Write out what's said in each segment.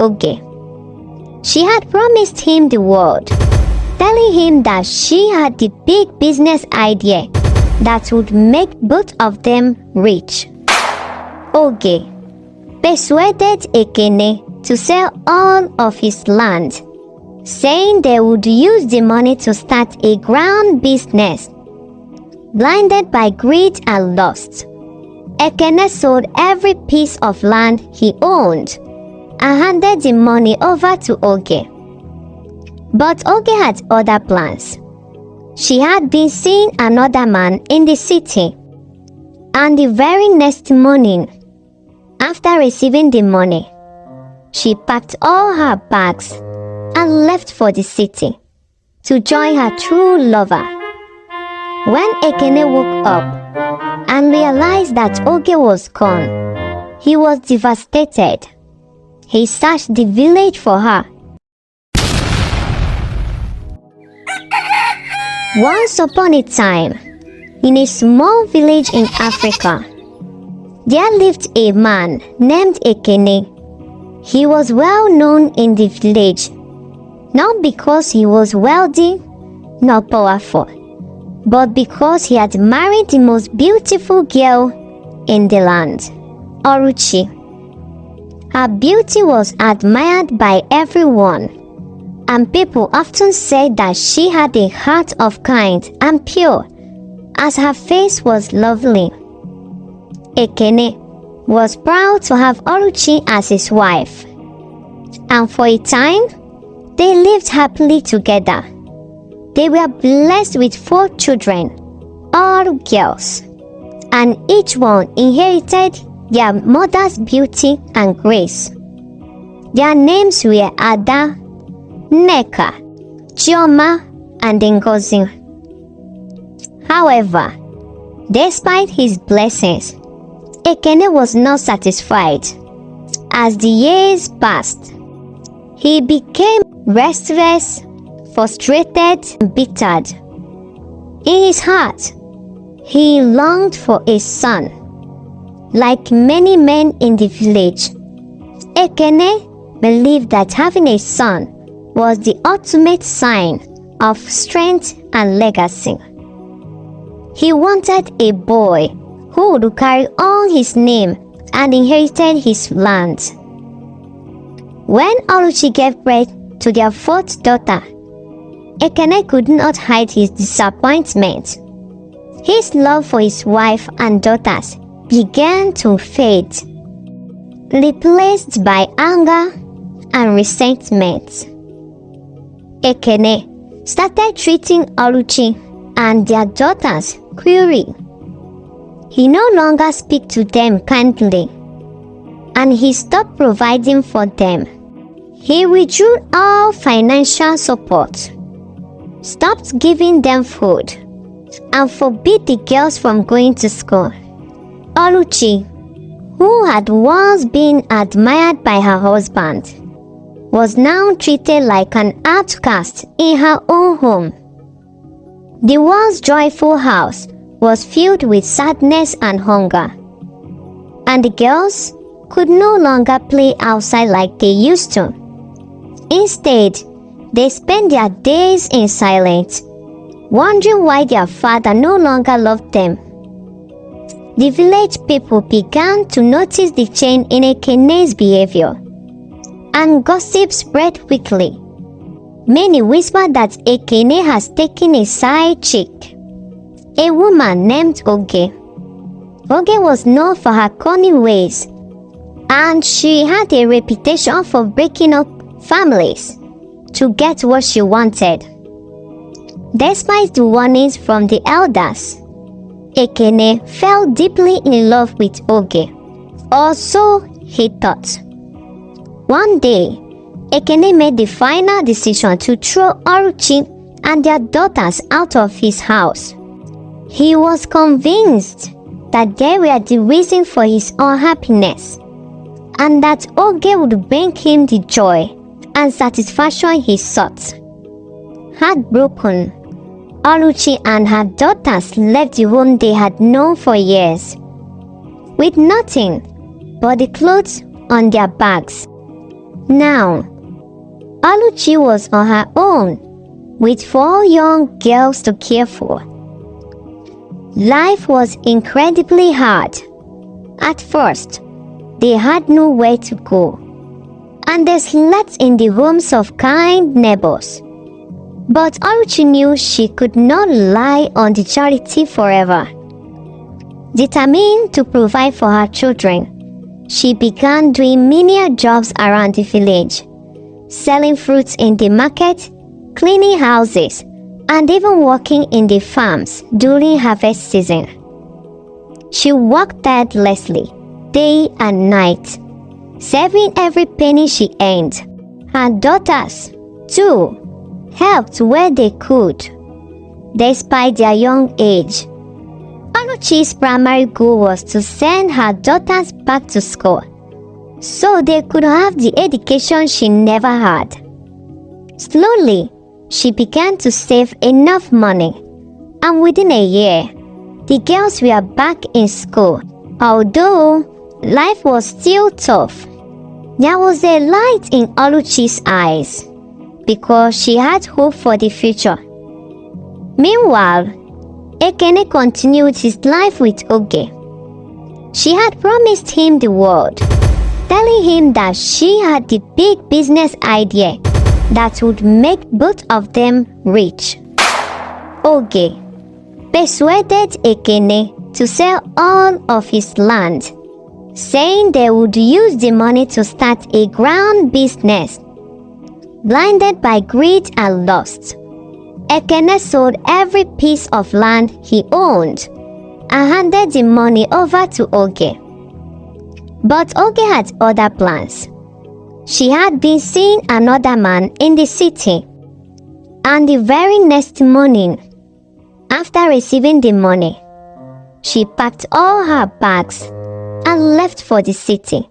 Oge. She had promised him the world, telling him that she had the big business idea that would make both of them rich. Oge persuaded Ekene to sell all of his land, saying they would use the money to start a grand business. Blinded by greed and lust, Ekene sold every piece of land he owned and handed the money over to Oge. But Oge had other plans. She had been seeing another man in the city, and the very next morning, after receiving the money, she packed all her bags and left for the city to join her true lover. When Ekene woke up and realized that Oge was gone, he was devastated. He searched the village for her. Once upon a time, in a small village in Africa, there lived a man named Ekene. He was well known in the village, not because he was wealthy nor powerful, but because he had married the most beautiful girl in the land, Oluchi. Her beauty was admired by everyone, and people often said that she had a heart of kind and pure, as her face was lovely. Ekene was proud to have Oluchi as his wife, and for a time, they lived happily together. They were blessed with 4 children, all girls, and each one inherited their mother's beauty and grace. Their names were Ada, Nneka, Chioma, and Ngozi. However, despite his blessings, Ekene was not satisfied. As the years passed, he became restless, frustrated, and bitter. In his heart, he longed for a son. Like many men in the village, Ekene believed that having a son was the ultimate sign of strength and legacy. He wanted a boy who would carry on his name and inherited his land. When Oluchi gave birth to their 4th daughter, Ekene could not hide his disappointment. His love for his wife and daughters began to fade, replaced by anger and resentment. Ekene started treating Oluchi and their daughters cruelly. He no longer spoke to them kindly, and he stopped providing for them. He withdrew all financial support, stopped giving them food, and forbid the girls from going to school. Oluchi, who had once been admired by her husband, was now treated like an outcast in her own home. The once joyful house was filled with sadness and hunger, and the girls could no longer play outside like they used to. Instead, they spent their days in silence, wondering why their father no longer loved them. The village people began to notice the change in Ekene's behavior, and gossip spread quickly. Many whispered that Ekene has taken a side chick, a woman named Oge. Oge was known for her cunning ways, and she had a reputation for breaking up families to get what she wanted. Despite the warnings from the elders, Ekene fell deeply in love with Oge, or so he thought. One day, Ekene made the final decision to throw Oluchi and their daughters out of his house. He was convinced that they were the reason for his unhappiness, and that Oge would bring him the joy and satisfaction he sought. Heartbroken, Oluchi and her daughters left the home they had known for years, with nothing but the clothes on their backs, Now, Oluchi was on her own, with 4 young girls to care for. Life was incredibly hard. At first, they had nowhere to go, and they slept in the homes of kind neighbors. But Oluchi knew she could not rely on the charity forever. Determined to provide for her children, she began doing menial jobs around the village, selling fruits in the market, cleaning houses, and even working in the farms during harvest season. She worked tirelessly, day and night, saving every penny she earned. Her daughters, too, helped where they could. Despite their young age, Oluchi's primary goal was to send her daughters back to school so they could have the education she never had. Slowly, she began to save enough money, and within a year, the girls were back in school. Although life was still tough, there was a light in Oluchi's eyes because she had hope for the future. Meanwhile, Ekene continued his life with Oge. She had promised him the world, telling him that she had the big business idea that would make both of them rich. Oge persuaded Ekene to sell all of his land, saying they would use the money to start a grand business. Blinded by greed and lust, Ekene sold every piece of land he owned and handed the money over to Oge. But Oge had other plans. She had been seeing another man in the city, and the very next morning, after receiving the money, she packed all her bags and left for the city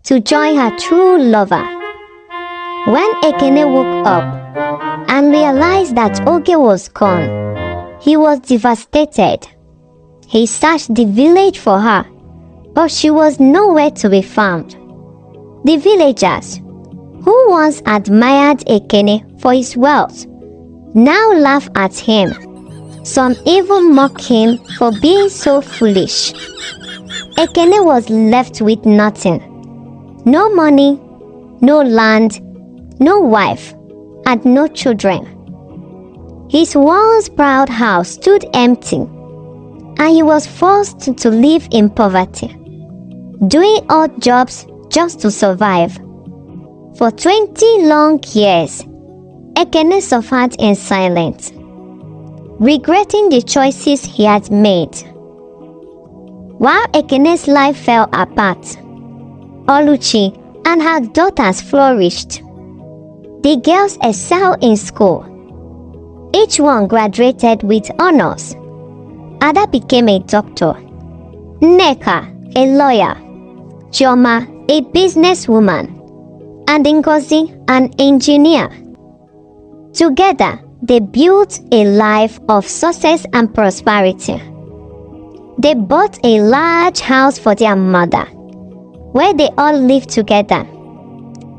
to join her true lover. When Ekene woke up and realized that Oge was gone, he was devastated. He searched the village for her, but she was nowhere to be found. The villagers, who once admired Ekene for his wealth, now laugh at him. Some even mock him for being so foolish. Ekene was left with nothing. No money, no land, no wife, and no children. His once proud house stood empty, and he was forced to live in poverty, doing odd jobs just to survive. For 20 long years, Ekene suffered in silence, regretting the choices he had made. While Ekene's life fell apart, Oluchi and her daughters flourished. The girls excelled in school. Each one graduated with honors. Ada became a doctor, Nneka a lawyer, Chioma a businesswoman, and Ngozi an engineer. Together, they built a life of success and prosperity. They bought a large house for their mother, where they all lived together,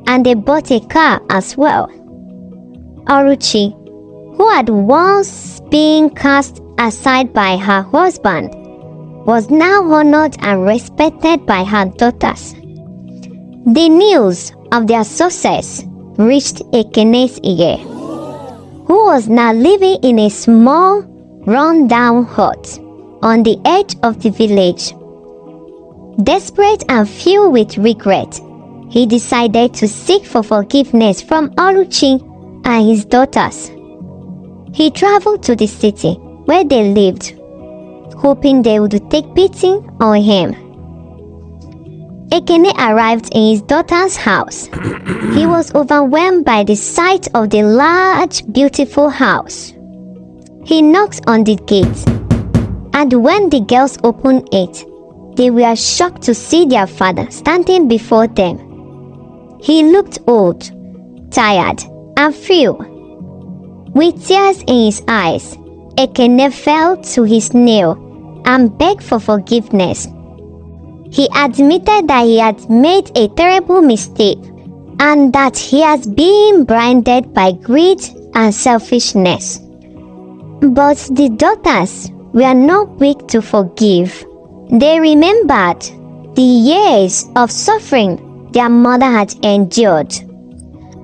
and they bought a car as well. Oluchi, who had once been cast aside by her husband, was now honored and respected by her daughters. The news of their success reached Ekene's ear, who was now living in a small, run-down hut on the edge of the village. Desperate and filled with regret, he decided to seek for forgiveness from Oluchi and his daughters. He traveled to the city where they lived, hoping they would take pity on him. Ekene arrived in his daughter's house. He was overwhelmed by the sight of the large, beautiful house. He knocked on the gate, and when the girls opened it, they were shocked to see their father standing before them. He looked old, tired, and frail. With tears in his eyes, Ekene fell to his knees and begged for forgiveness. He admitted that he had made a terrible mistake and that he has been blinded by greed and selfishness. But the daughters were not quick to forgive. They remembered the years of suffering their mother had endured,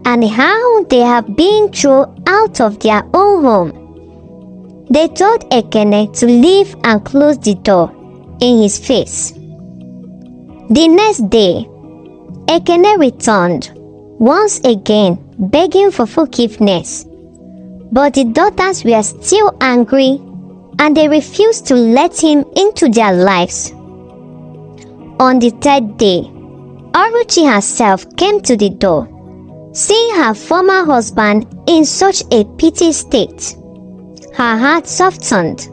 and how they have been thrown out of their own home. They told Ekene to leave and close the door in his face. The next day, Ekene returned, once again begging for forgiveness. But the daughters were still angry, and they refused to let him into their lives. On the third day, Oluchi herself came to the door. Seeing her former husband in such a pity state, her heart softened.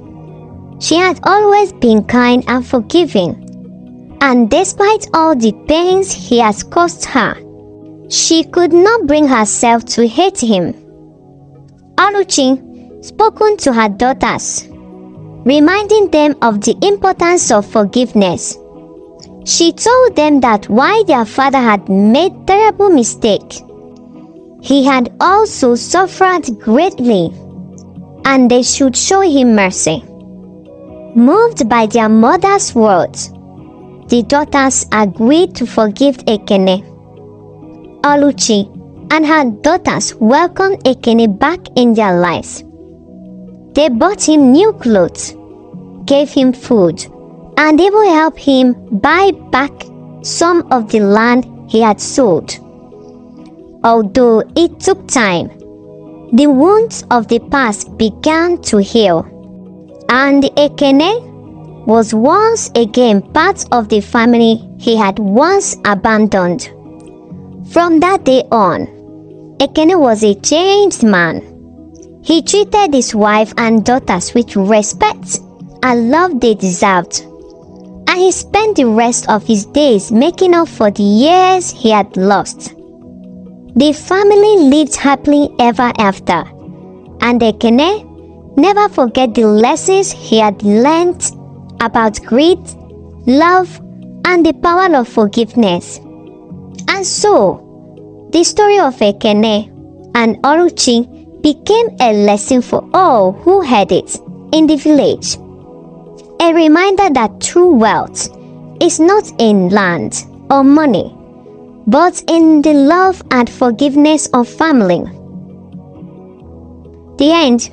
She had always been kind and forgiving, and despite all the pains he has caused her, she could not bring herself to hate him. Oluchi spoke to her daughters, reminding them of the importance of forgiveness. She told them that while their father had made terrible mistakes, he had also suffered greatly, and they should show him mercy. Moved by their mother's words, the daughters agreed to forgive Ekene. Oluchi and her daughters welcomed Ekene back in their lives. They bought him new clothes, gave him food, and even helped him buy back some of the land he had sold. Although it took time, the wounds of the past began to heal, and Ekene was once again part of the family he had once abandoned. From that day on, Ekene was a changed man. He treated his wife and daughters with respect and love they deserved, and he spent the rest of his days making up for the years he had lost. The family lived happily ever after, and Ekene never forget the lessons he had learned about greed, love, and the power of forgiveness. And so, the story of Ekene and Oluchi became a lesson for all who heard it in the village. A reminder that true wealth is not in land or money, but in the love and forgiveness of family. The end.